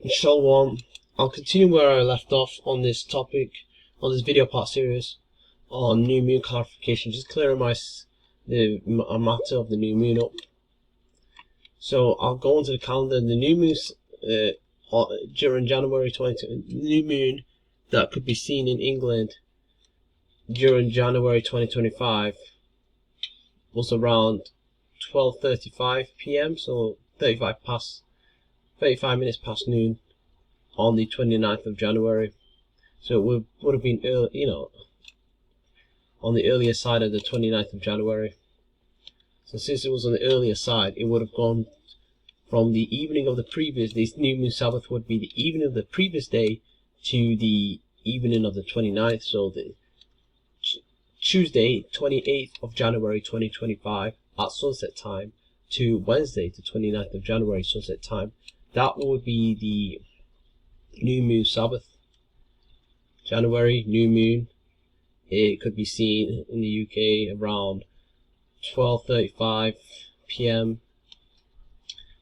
Shalom. I'll continue where I left off on this topic, on this video part series on new moon clarification. Just clearing the matter of the new moon up. So I'll go into the calendar. The new moons during January 2020, new moon that could be seen in England during January 2025 was around 12:35 p.m. So 35 minutes past noon on the 29th of January. So it would have been early, on the earlier side of the 29th of January. So since it was on the earlier side, it would have gone from the evening of the previous day. New moon Sabbath would be the evening of the previous day to the evening of the 29th. So the Tuesday, 28th of January 2025 at sunset time to Wednesday, the 29th of January sunset time. That would be the new moon Sabbath. January new moon. It could be seen in the UK around 12:35 p.m.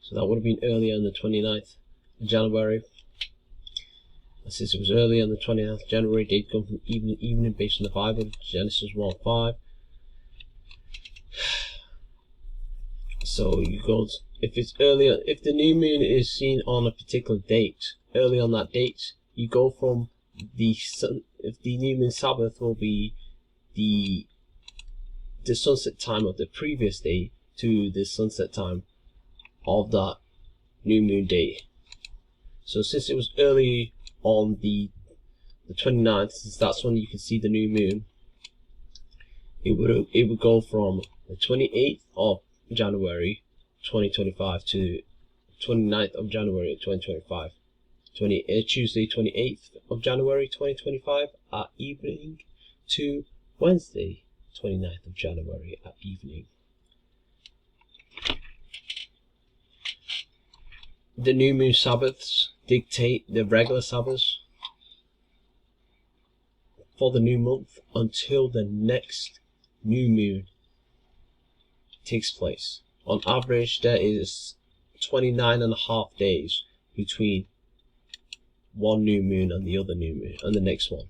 So that would have been earlier on the 29th of January. And since it was earlier on the 29th of January, date come from evening based on the Bible, Genesis 1:5. So you go, if it's earlier, if the new moon is seen on a particular date, early on that date, you go from the sun. If the new moon Sabbath will be the sunset time of the previous day to the sunset time of that new moon day. So since it was early on the 29th, since that's when you can see the new moon, it would go from the 28th of January 2025 to 29th of January 2025. Tuesday 28th of January 2025 at evening to Wednesday 29th of January at evening. The new moon Sabbaths dictate the regular Sabbaths for the new month until the next new moon takes place. On average, there is 29.5 days between one new moon and the other new moon and the next one.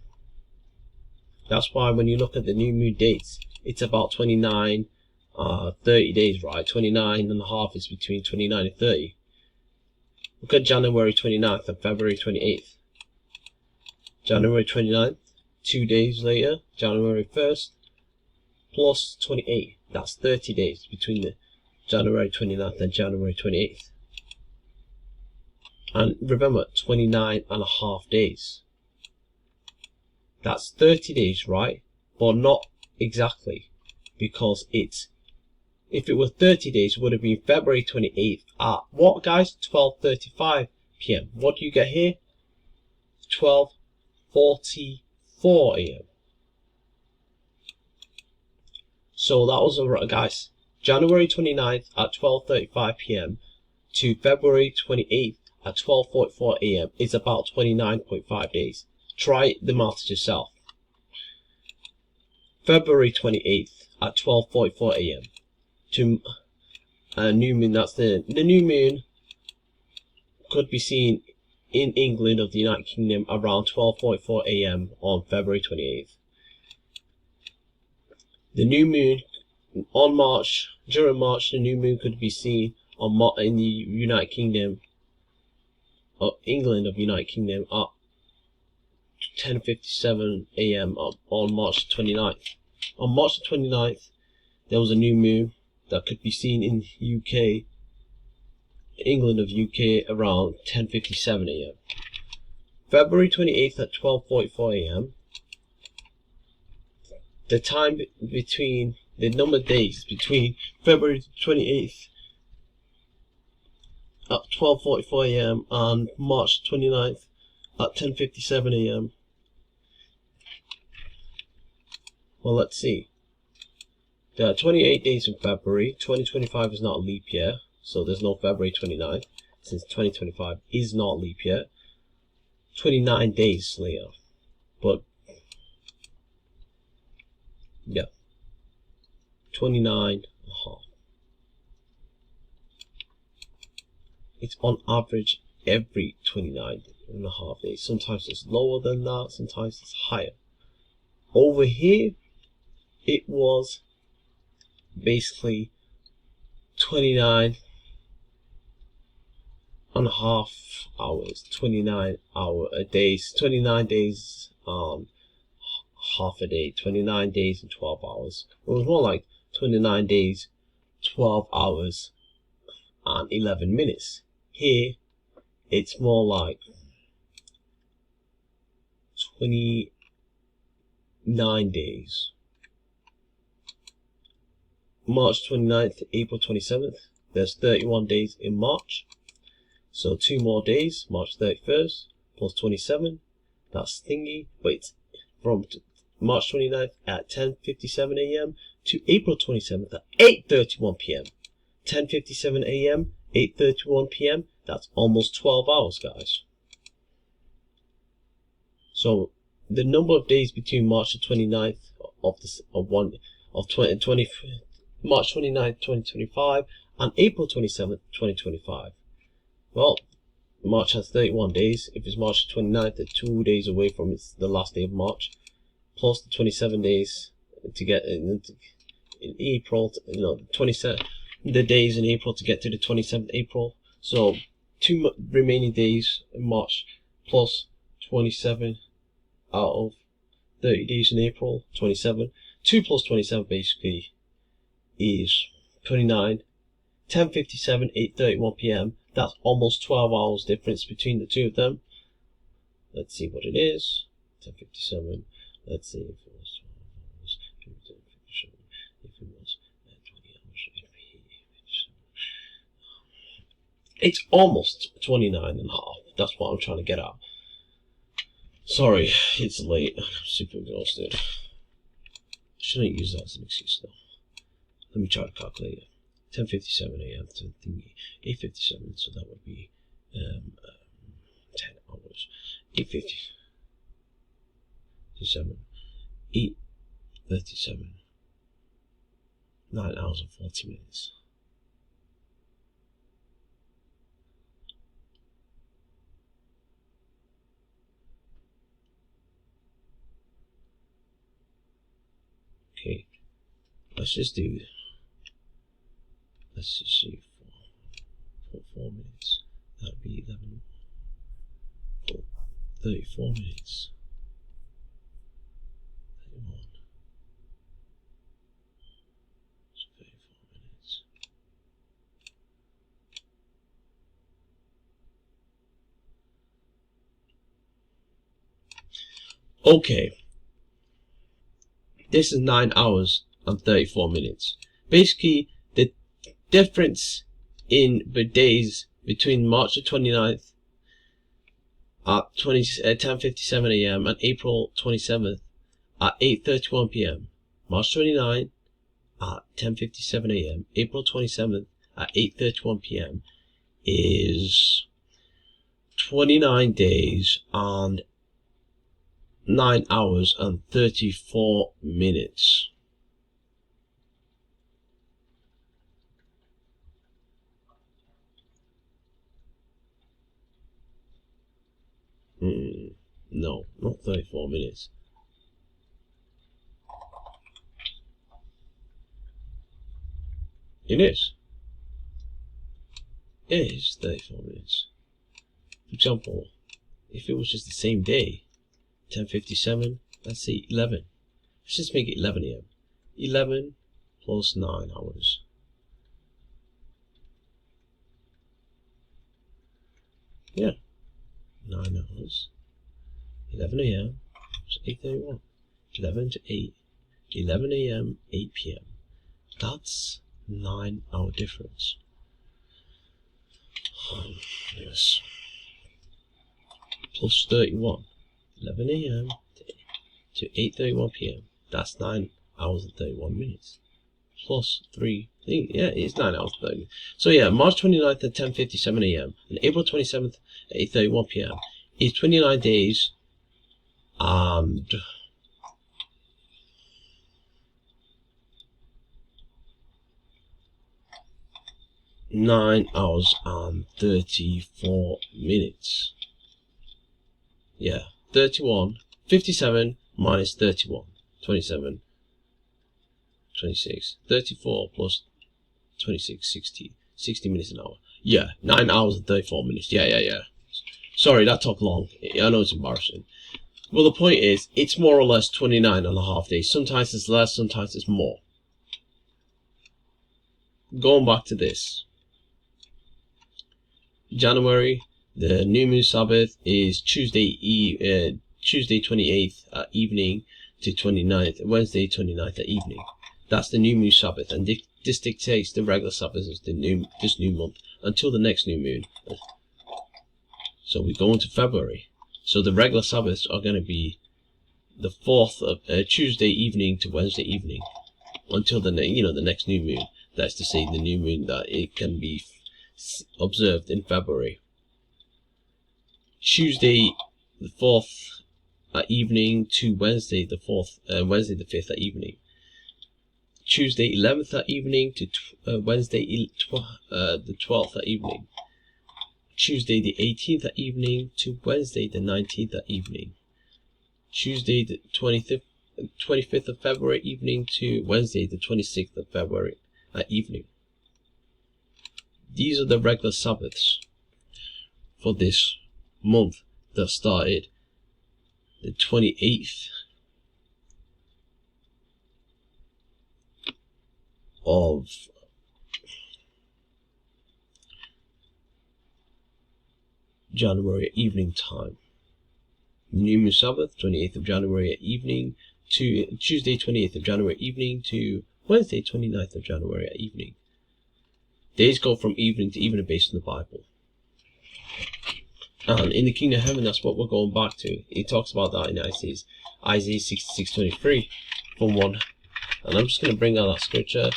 That's why when you look at the new moon dates, it's about 30 days, right? 29.5 is between 29 and 30. Look at January 29th and February 28th. January 29th, 2 days later, January 1st, plus 28. That's 30 days between the January 29th and January 28th. And remember, 29.5 days. That's 30 days, right? But not exactly, because if it were 30 days, it would have been February 28th at what, guys? 12:35 p.m. What do you get here? 12:44 a.m. So that was guys, January 29th at 12:35 p.m. to February 28th at 12:44 a.m. is about 29.5 days. Try the maths yourself. February 28th at 12:44 a.m. to a new moon. That's the new moon could be seen in England of the United Kingdom around 12:44 a.m. on February 28th. The new moon during March, the new moon could be seen in the United Kingdom, England of United Kingdom at 10:57 a.m. on March 29th. On March 29th, there was a new moon that could be seen in UK, England of UK around 10:57 a.m. February 28th at 12:44 a.m. The time between the number of days between February 28th at 12:44 a.m. and March 29th at 10:57 a.m. Well, let's see. There are 28 days in February. 2025 is not a leap year, so there's no February 29th, since 2025 is not leap year. 29 days later. But, yeah. 29.5. It's on average every 29.5 days. Sometimes it's lower than that, sometimes it's higher. Over here, it was basically 29.5 hours, 29 days, 29 days half a day, 29 days and 12 hours. It was more like 29 days, 12 hours and 11 minutes. Here, it's more like 29 days. March 29th to April 27th. There's 31 days in March. So 2 more days, March 31st plus 27. That's thingy. But it's from March 29th at 10:57 a.m. to April 27th at 8:31 p.m. 10:57 a.m., 8:31 p.m. That's almost 12 hours, guys. So the number of days between March the 29th March 29th, 2025 and April 27th, 2025. Well, March has 31 days. If it's March 29th, they're 2 days away from the last day of March, plus the 27 days to get in April, 27 the days in April to get to the 27th April. So 2 remaining days in March plus 27 out of 30 days in April, 27. 2 plus 27 basically is 29. 10:57, 8:31 p.m. That's almost 12 hours difference between the two of them. Let's see what it is. 10:57. Let's see if it was 12 hours. If it was 20 hours. It's almost 29 and a half. That's what I'm trying to get at. Sorry, it's late. I'm super exhausted. Shouldn't use that as an excuse though. Let me try to calculate it. 10:57 a.m. to 8:57, so that would be 10 hours. 8:57, 8:37, 9 hours and 40 minutes. Okay, let's just do. Let's just see, 4 minutes. That would be 11. 34 minutes. 31. So 34 minutes. Okay. This is 9 hours and 34 minutes. Basically, the difference in the days between March the 29th at 10:57 a.m. and April 27th at 8:31 p.m. March 29th at 10:57 a.m. April 27th at 8:31 p.m. is 29 days and 9 hours and 34 minutes. No, not 34 minutes. It is. It is 34 minutes. For example, if it was just the same day, 10:57, let's say 11. Let's just make it 11 a.m. 11 plus 9 hours. Yeah, 9 hours. 11 a.m. So 8:31. 11 to 8. 11 a.m. 8 p.m. That's 9 hour difference. Yes. Plus 31. 11 a.m. to 8:31 p.m. That's 9 hours and 31 minutes. Plus 3. Yeah, it's 9 hours and 30 minutes. So yeah, March 29th at 10:57 a.m. and April 27th at 8:31 p.m. is 29 days and 9 9 hours and 34 minutes. Yeah, 31, 57 minus 31, 27, 26, 34 plus 26, 60 minutes an hour. Yeah, 9 hours and 34 minutes. Yeah. Sorry, that took long. I know it's embarrassing. Well, the point is, it's more or less 29 and a half days. Sometimes it's less, sometimes it's more. Going back to this. January, the new moon Sabbath is Tuesday 28th at evening to 29th, Wednesday 29th at evening. That's the new moon Sabbath, and this dictates the regular Sabbath of this new month until the next new moon. So we go into February. So the regular Sabbaths are going to be the 4th of Tuesday evening to Wednesday evening until the next new moon. That's to say, the new moon that it can be observed in February. Tuesday the 4th at evening to Wednesday the 4th, Wednesday the 5th at evening. Tuesday 11th at evening to Wednesday the 12th at evening. Tuesday the 18th at evening to Wednesday the 19th at evening. Tuesday the 25th of February evening to Wednesday the 26th of February at evening. These are the regular Sabbaths for this month that started the 28th of January at evening time. New Moon Sabbath, 28th of January at evening to Tuesday 28th of January evening to Wednesday 29th of January at evening. Days go from evening to evening based on the Bible. And in the kingdom of heaven, that's what we're going back to. He talks about that in Isaiah 66:23 from 1. And I'm just going to bring out that scripture.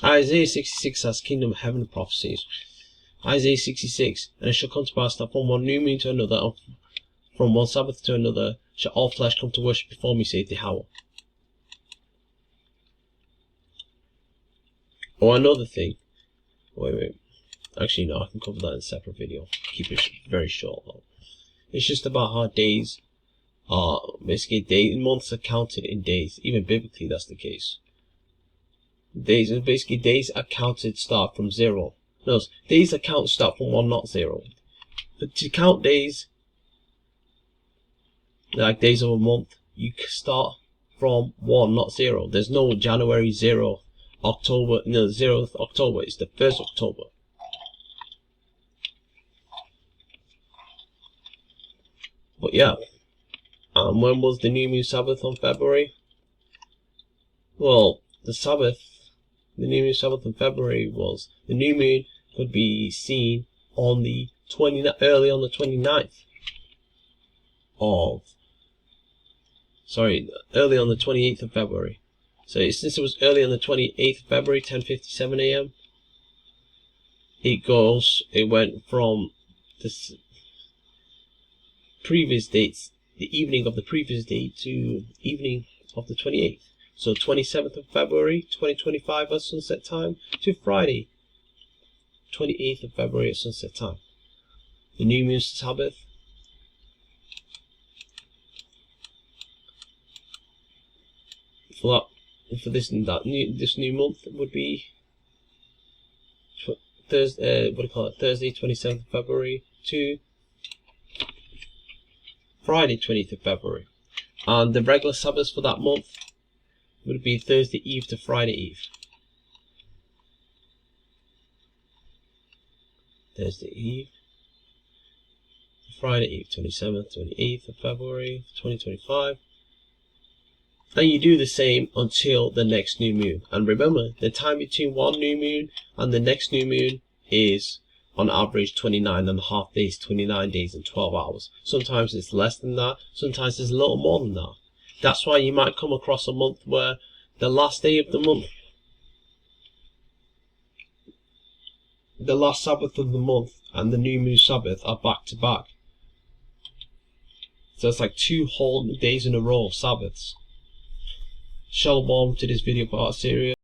Isaiah 66 has kingdom of heaven prophecies. Isaiah 66, and it shall come to pass that from one new moon to another, from one Sabbath to another, shall all flesh come to worship before me, saith Yahweh. Or another thing. Wait. Actually, no, I can cover that in a separate video. Keep it very short though. It's just about how days are basically months are counted in days. Even biblically, that's the case. Days are counted start from 0. No, days are counted start from 1, not 0. But to count days, like days of a month, you start from 1, not 0. There's no January 0, October, no, 0th October. It's the 1st October. But yeah, and when was the new moon Sabbath on February? Well, the new moon Sabbath in February was, the new moon could be seen on the early on the 28th of February. So since it was early on the 28th of February, 10:57 a.m., it went from the previous dates, the evening of the previous date to evening of the 28th. So 27th of February 2025 at sunset time to Friday 28th of February at sunset time. The new moon Sabbath for this new month would be Thursday 27th of February to Friday 20th of February. And the regular Sabbaths for that month would be Thursday Eve to Friday Eve. Thursday Eve to Friday Eve, 27th, 28th of February 2025. And you do the same until the next new moon. And remember, the time between one new moon and the next new moon is on average 29 and a half days, 29 days and 12 hours. Sometimes it's less than that, sometimes it's a little more than that. That's why you might come across a month where the last day of the month, the last Sabbath of the month and the new moon Sabbath are back to back. So it's like 2 whole days in a row of Sabbaths. Shalom to this video part series.